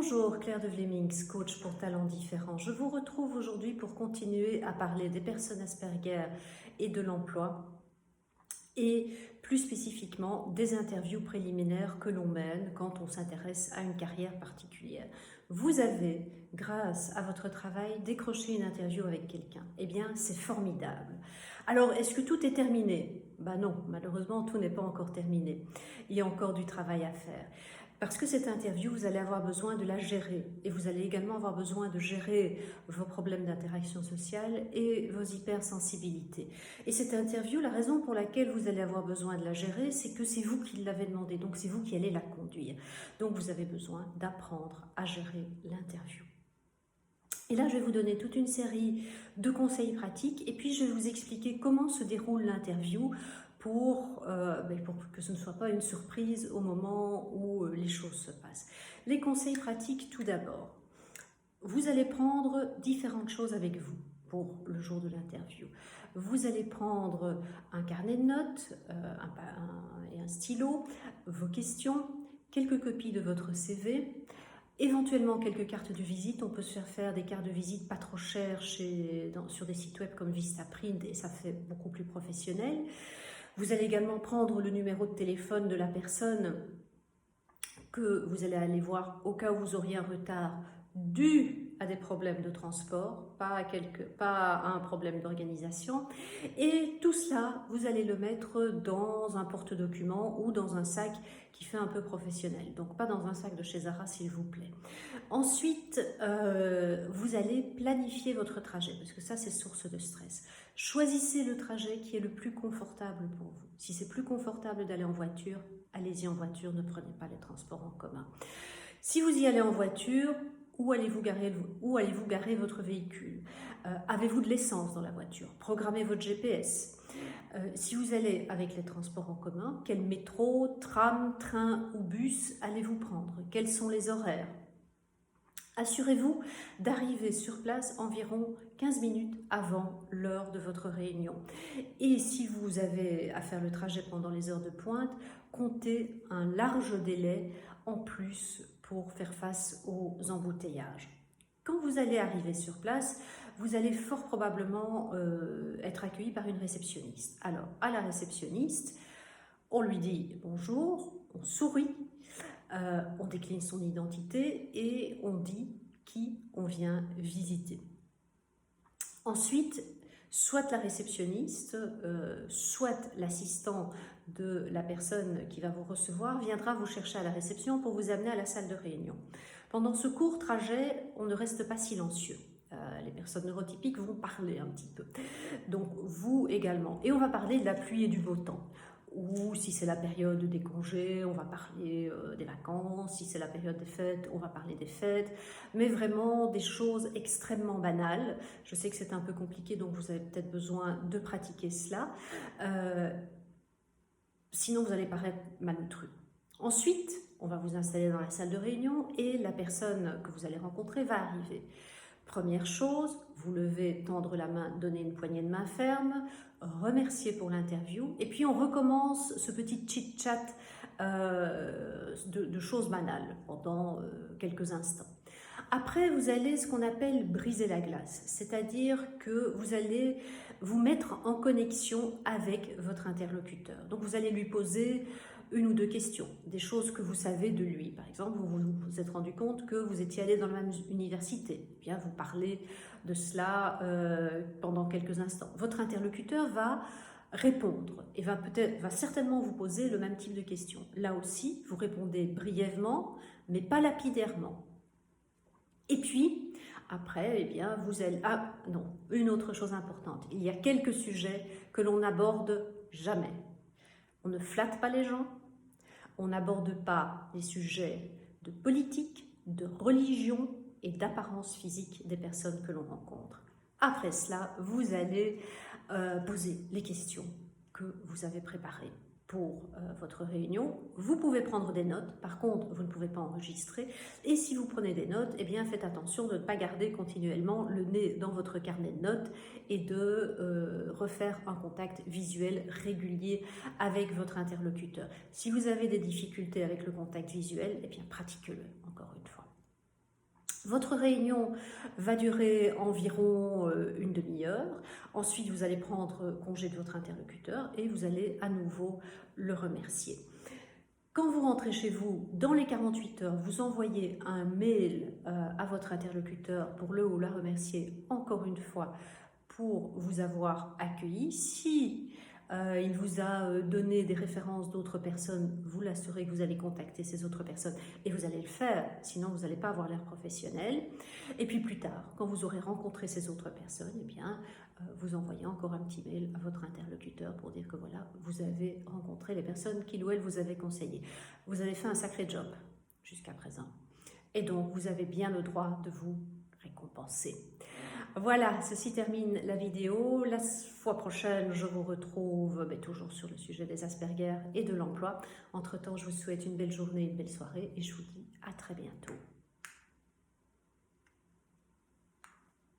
Bonjour, Claire de Vlemings, coach pour talents différents. Je vous retrouve aujourd'hui pour continuer à parler des personnes Asperger et de l'emploi et plus spécifiquement des interviews préliminaires que l'on mène quand on s'intéresse à une carrière particulière. Vous avez, grâce à votre travail, décroché une interview avec quelqu'un. Eh bien, c'est formidable. Alors, est-ce que tout est terminé? Ben non, malheureusement, tout n'est pas encore terminé. Il y a encore du travail à faire. Parce que cette interview, vous allez avoir besoin de la gérer et vous allez également avoir besoin de gérer vos problèmes d'interaction sociale et vos hypersensibilités. Et cette interview, la raison pour laquelle vous allez avoir besoin de la gérer, c'est que c'est vous qui l'avez demandé, donc c'est vous qui allez la conduire. Donc vous avez besoin d'apprendre à gérer l'interview. Et là, je vais vous donner toute une série de conseils pratiques et puis je vais vous expliquer comment se déroule l'interview pour que ce ne soit pas une surprise au moment où les choses se passent. Les conseils pratiques tout d'abord. Vous allez prendre différentes choses avec vous pour le jour de l'interview. Vous allez prendre un carnet de notes et un stylo, vos questions, quelques copies de votre CV, éventuellement quelques cartes de visite. On peut se faire des cartes de visite pas trop chères sur des sites web comme Vistaprint et ça fait beaucoup plus professionnel. Vous allez également prendre le numéro de téléphone de la personne que vous allez aller voir au cas où vous auriez un retard dû à des problèmes de transport, pas à un problème d'organisation. Et tout cela, vous allez le mettre dans un porte-document ou dans un sac qui fait un peu professionnel. Donc pas dans un sac de chez Zara, s'il vous plaît. Ensuite, vous allez planifier votre trajet, parce que ça, c'est source de stress. Choisissez le trajet qui est le plus confortable pour vous. Si c'est plus confortable d'aller en voiture, allez-y en voiture, ne prenez pas les transports en commun. Si vous y allez en voiture, où allez-vous garer votre véhicule? Avez-vous de l'essence dans la voiture? Programmez votre GPS. Si vous allez avec les transports en commun, quel métro, tram, train ou bus allez-vous prendre? Quels sont les horaires? Assurez-vous d'arriver sur place environ 15 minutes avant l'heure de votre réunion. Et si vous avez à faire le trajet pendant les heures de pointe, comptez un large délai en plus pour faire face aux embouteillages. Quand vous allez arriver sur place, vous allez fort probablement être accueilli par une réceptionniste. Alors, à la réceptionniste, on lui dit bonjour, on sourit, on décline son identité et on dit qui on vient visiter. Ensuite, soit la réceptionniste, soit l'assistant de la personne qui va vous recevoir viendra vous chercher à la réception pour vous amener à la salle de réunion. Pendant ce court trajet, on ne reste pas silencieux. Les personnes neurotypiques vont parler un petit peu. Donc vous également. Et on va parler de la pluie et du beau temps. Ou si c'est la période des congés, on va parler des vacances. Si c'est la période des fêtes, on va parler des fêtes. Mais vraiment des choses extrêmement banales. Je sais que c'est un peu compliqué, donc vous avez peut-être besoin de pratiquer cela. Sinon, vous allez paraître malnutru. Ensuite, on va vous installer dans la salle de réunion et la personne que vous allez rencontrer va arriver. Première chose, vous levez, tendre la main, donner une poignée de main ferme, remercier pour l'interview et puis on recommence ce petit chit-chat de choses banales pendant quelques instants. Après, vous allez ce qu'on appelle briser la glace, c'est-à-dire que vous allez vous mettre en connexion avec votre interlocuteur. Donc vous allez lui poser une ou deux questions, des choses que vous savez de lui. Par exemple, vous vous êtes rendu compte que vous étiez allé dans la même université. Eh bien, vous parlez de cela pendant quelques instants. Votre interlocuteur va répondre et va certainement vous poser le même type de questions. Là aussi, vous répondez brièvement, mais pas lapidairement. Et puis, après, eh bien, vous allez... Ah non, une autre chose importante. Il y a quelques sujets que l'on n'aborde jamais. On ne flatte pas les gens, on n'aborde pas les sujets de politique, de religion et d'apparence physique des personnes que l'on rencontre. Après cela, vous allez poser les questions que vous avez préparées pour votre réunion. Vous pouvez prendre des notes, par contre, vous ne pouvez pas enregistrer. Et si vous prenez des notes, eh bien, faites attention de ne pas garder continuellement le nez dans votre carnet de notes et de refaire un contact visuel régulier avec votre interlocuteur. Si vous avez des difficultés avec le contact visuel, eh bien, pratiquez-le encore une fois. Votre réunion va durer environ une demi-heure. Ensuite, vous allez prendre congé de votre interlocuteur et vous allez à nouveau le remercier. Quand vous rentrez chez vous, dans les 48 heures, vous envoyez un mail à votre interlocuteur pour le ou la remercier encore une fois pour vous avoir accueilli. Si il vous a donné des références d'autres personnes, vous l'assurez que vous allez contacter ces autres personnes et vous allez le faire, sinon vous n'allez pas avoir l'air professionnel. Et puis plus tard, quand vous aurez rencontré ces autres personnes, eh bien, vous envoyez encore un petit mail à votre interlocuteur pour dire que voilà, vous avez rencontré les personnes qu'il ou elle vous avait conseillées. Vous avez fait un sacré job jusqu'à présent. Et donc, vous avez bien le droit de vous récompenser. Voilà, ceci termine la vidéo. La fois prochaine, je vous retrouve toujours sur le sujet des Asperger et de l'emploi. Entre-temps, je vous souhaite une belle journée, une belle soirée et je vous dis à très bientôt.